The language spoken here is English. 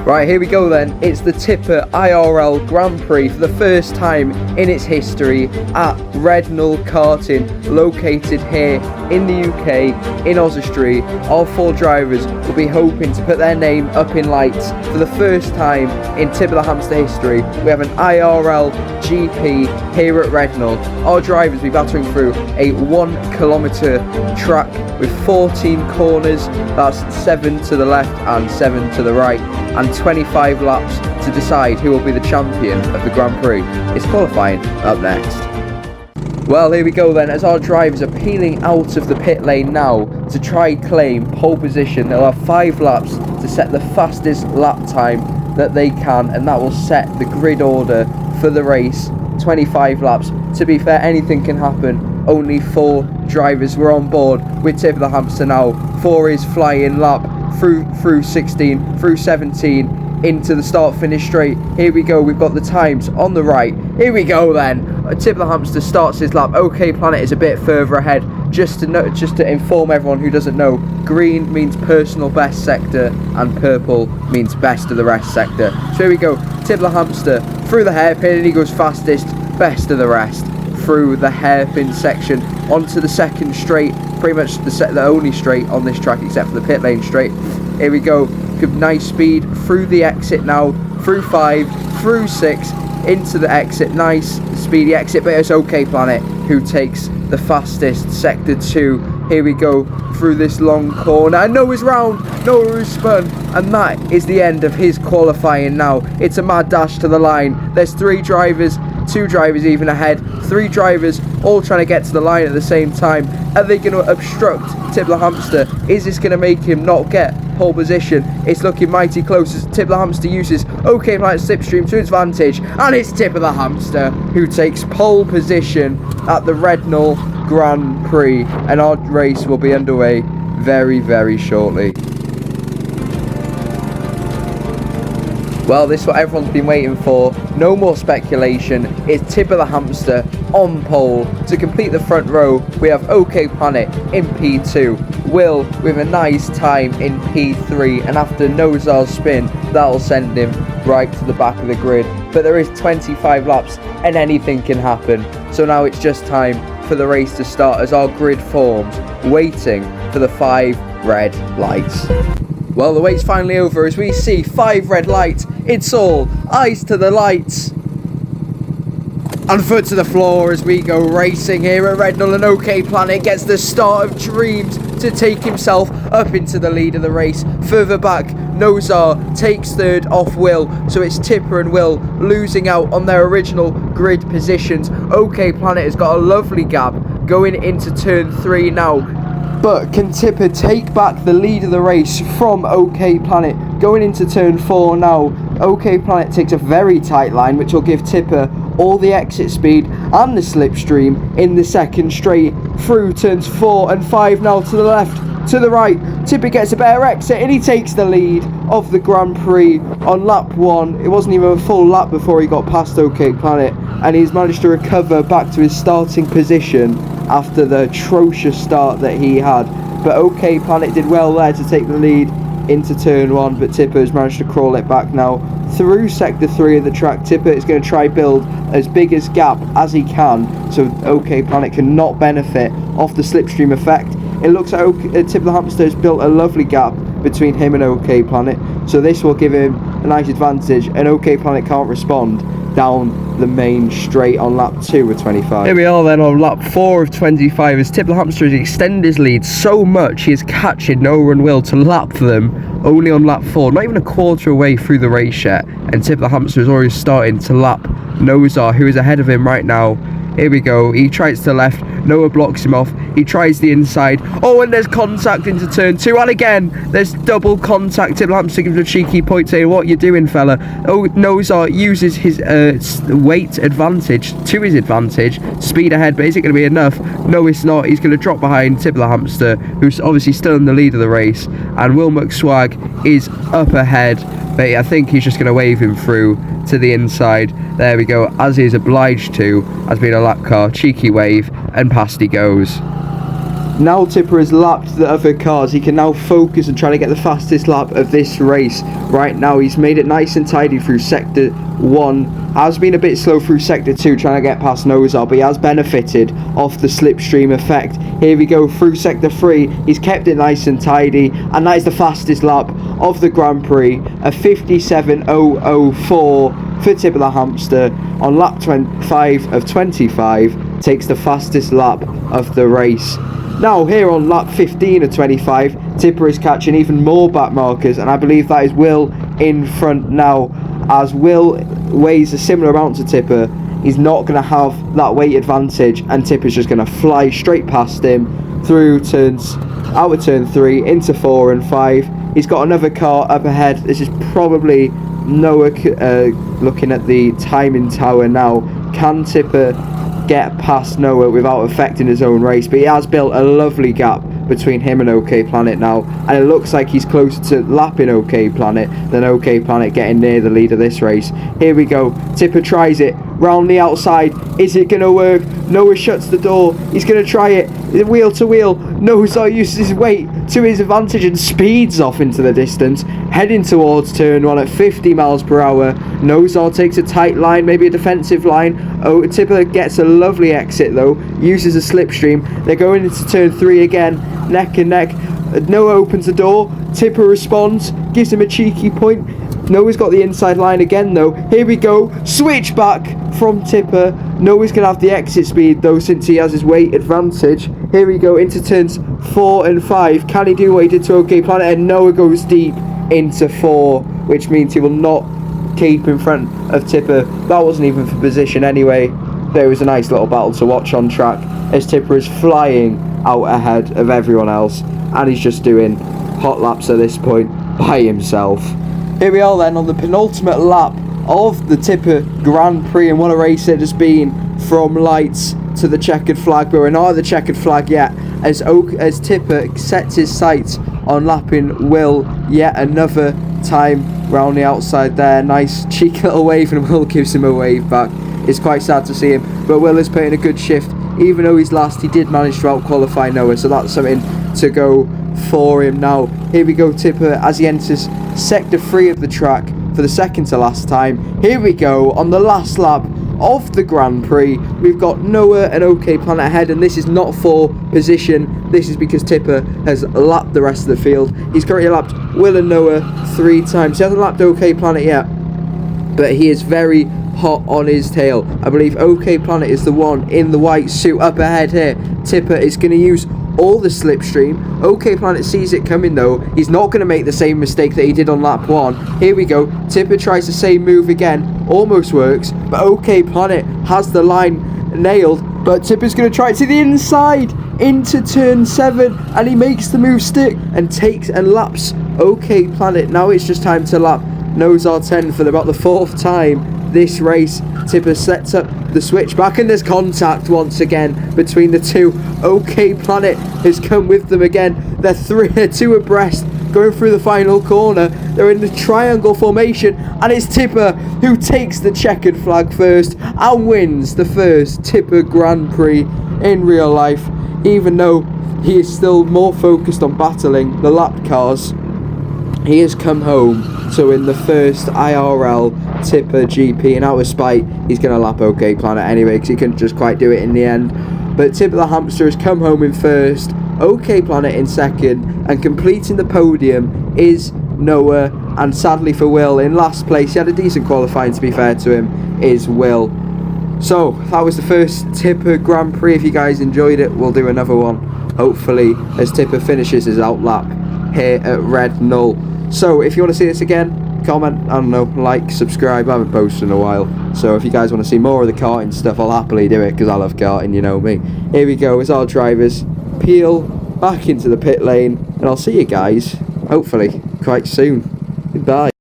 Right, here we go then. It's the Tipper IRL Grand Prix for the first time in its history at Rednal Karting, located here in the UK, in Oswestry. All 4 drivers will be hoping to put their name up in lights for the first time in Tipper the Hamster history. We have an IRL GP here at Rednal. Our drivers will be battering through a 1 kilometre track with 14 corners. That's 7 to the left and 7 to the right, and 25 laps to decide who will be the champion of the Grand Prix. It's qualifying up next. Well, here we go then, as our drivers are peeling out of the pit lane now to try claim pole position. They'll have 5 laps to set the fastest lap time that they can, and that will set the grid order for the race. 25 laps. To be fair, anything can happen. Only 4 drivers were on board with Tipper the Hamster now. 4 is flying lap through 16, through 17, into the start finish straight. Here we go, we've got the times on the right. Here we go then. Tipper the Hamster starts his lap. OK Planet is a bit further ahead. Just to inform everyone who doesn't know, green means personal best sector and purple means best of the rest sector. So here we go, Tipper the Hamster through the hairpin, and he goes fastest, best of the rest through the hairpin section onto the second straight, pretty much the only straight on this track except for the pit lane straight. Here we go, good nice speed through the exit now, through 5, through 6, into the exit, nice speedy exit, but it's OK Planet who takes the fastest sector 2. Here we go through this long corner, and Noah's round, Noah spun, and that is the end of his qualifying now. It's a mad dash to the line. There's 3 drivers, 2 drivers even ahead, 3 drivers all trying to get to the line at the same time. Are they going to obstruct Tipper the Hamster? Is this going to make him not get pole position? It's looking mighty close as Tipper the Hamster uses OK Planet slipstream to his advantage, and it's Tipper the Hamster who takes pole position at the Rednal Grand Prix, and our race will be underway very, very shortly. Well, this is what everyone's been waiting for. No more speculation. It's Tipper the Hamster on pole. To complete the front row, we have OK Planet in P2. Will with a nice time in P3, and after Nozar's spin, that'll send him right to the back of the grid. But there is 25 laps and anything can happen. So now it's just time for the race to start as our grid forms, waiting for the 5 red lights. Well, the wait's finally over as we see 5 red lights. It's all eyes to the lights and foot to the floor as we go racing here at Rednal, and OK Planet gets the start of dreams to take himself up into the lead of the race. Further back, Nozar takes 3rd off Will, so it's Tipper and Will losing out on their original grid positions. OK Planet has got a lovely gap going into turn 3 now. But can Tipper take back the lead of the race from OK Planet? Going into turn 4 now, OK Planet takes a very tight line, which will give Tipper all the exit speed and the slipstream in the second straight. Through turns 4 and 5 now, to the left, to the right. Tipper gets a better exit and he takes the lead of the Grand Prix on lap 1. It wasn't even a full lap before he got past OK Planet, and he's managed to recover back to his starting position after the atrocious start that he had. But OK Planet did well there to take the lead into turn 1, but Tipper has managed to crawl it back now through sector 3 of the track. Tipper is going to try build as big a gap as he can so OK Planet can not benefit off the slipstream effect. It looks like Tipper the Hamster has built a lovely gap between him and OK Planet, so this will give him a nice advantage, and OK Planet can't respond down the main straight on lap 2 of 25. Here we are then on lap 4 of 25 as Tipper the Hamster has extended his lead so much he is catching Noah and Will to lap them only on lap 4, not even a quarter away through the race yet, and Tipper the Hamster is already starting to lap Nozar, who is ahead of him right now. Here we go, he tries to the left, Noah blocks him off, he tries the inside, oh, and there's contact into turn 2, and again there's double contact. Tipper the Hamster gives a cheeky point saying, what you doing, fella? Oh, Nozar uses his weight advantage to his advantage, speed ahead, but is it going to be enough? No, it's not. He's going to drop behind Tipper the Hamster, who's obviously still in the lead of the race, and Will McSwag is up ahead, but I think he's just going to wave him through to the inside. There we go, as he is obliged to, as being a lap car, cheeky wave, and past he goes. Now Tipper has lapped the other cars. He can now focus and try to get the fastest lap of this race. Right now he's made it nice and tidy through sector 1. Has been a bit slow through sector 2 trying to get past Nozar, but he has benefited off the slipstream effect. Here we go through sector 3. He's kept it nice and tidy, and that is the fastest lap of the Grand Prix, a 57.004 for Tipper the Hamster on lap 25 of 25. Takes the fastest lap of the race. Now here on lap 15 of 25, Tipper is catching even more back markers, and I believe that is Will in front now, as Will weighs a similar amount to Tipper. He's not going to have that weight advantage, and Tipper's just going to fly straight past him through turns, out of turn 3 into 4 and 5. He's got another car up ahead. This is probably Noah looking at the timing tower now. Can Tipper get past Noah without affecting his own race? But he has built a lovely gap between him and OK Planet now, and it looks like he's closer to lapping OK Planet than OK Planet getting near the lead of this race. Here we go. Tipper tries it round the outside. Is it gonna work? Noah shuts the door. He's gonna try it wheel to wheel. Nozar uses his weight to his advantage and speeds off into the distance, heading towards turn 1 at 50 miles per hour. Nozar takes a tight line, maybe a defensive line. Oh, Tipper gets a lovely exit though, uses a slipstream. They're going into turn 3 again, neck and neck. Noah opens the door. Tipper responds, gives him a cheeky point. Noah's got the inside line again though. Here we go, switch back from Tipper. Noah's going to have the exit speed though, since he has his weight advantage. Here we go into turns 4 and 5. Can he do what he did to OK Planet? And Noah goes deep into 4, which means he will not keep in front of Tipper. That wasn't even for position anyway. There was a nice little battle to watch on track as Tipper is flying out ahead of everyone else, and he's just doing hot laps at this point by himself. Here we are then on the penultimate lap of the Tipper Grand Prix, and what a race it has been from lights to the checkered flag, but we're not at the checkered flag yet as Tipper sets his sights on lapping Will yet another time round the outside there. Nice cheeky little wave, and Will gives him a wave back. It's quite sad to see him, but Will is putting a good shift. Even though he's last, he did manage to out-qualify Noah, so that's something to go for him now. Here we go, Tipper, as he enters sector 3 of the track for the second to last time. Here we go, on the last lap of the Grand Prix. We've got Noah and OK Planet ahead, and this is not for position. This is because Tipper has lapped the rest of the field. He's currently lapped Will and Noah 3 times. He hasn't lapped OK Planet yet, but he is very hot on his tail. I believe OK Planet is the one in the white suit up ahead here. Tipper is going to use all the slipstream. OK Planet sees it coming though. He's not going to make the same mistake that he did on lap 1. Here we go. Tipper tries the same move again. Almost works, but OK Planet has the line nailed. But Tipper's going to try it to the inside into turn 7, and he makes the move stick and takes and laps OK Planet. Now it's just time to lap Nozar 10 for about the 4th time this race. Tipper sets up the switchback, and there's contact once again between the two. OK Planet has come with them again. They're 2 abreast going through the final corner. They're in the triangle formation, and it's Tipper who takes the checkered flag first and wins the first Tipper Grand Prix in real life, even though he is still more focused on battling the lap cars. He has come home to win the first IRL Tipper GP, and out of spite he's going to lap OK Planet anyway because he couldn't just quite do it in the end. But Tipper the Hamster has come home in first, OK Planet in second, and completing the podium is Noah, and sadly for Will in last place. He had a decent qualifying, to be fair to him, is Will. So that was the first Tipper Grand Prix. If you guys enjoyed it, we'll do another one hopefully as Tipper finishes his outlap here at Rednal. So if you want to see this again, comment, I don't know, like, subscribe. I haven't posted in a while, so if you guys want to see more of the karting stuff, I'll happily do it because I love karting, you know me. Here we go, as our drivers peel back into the pit lane, and I'll see you guys hopefully quite soon. Goodbye.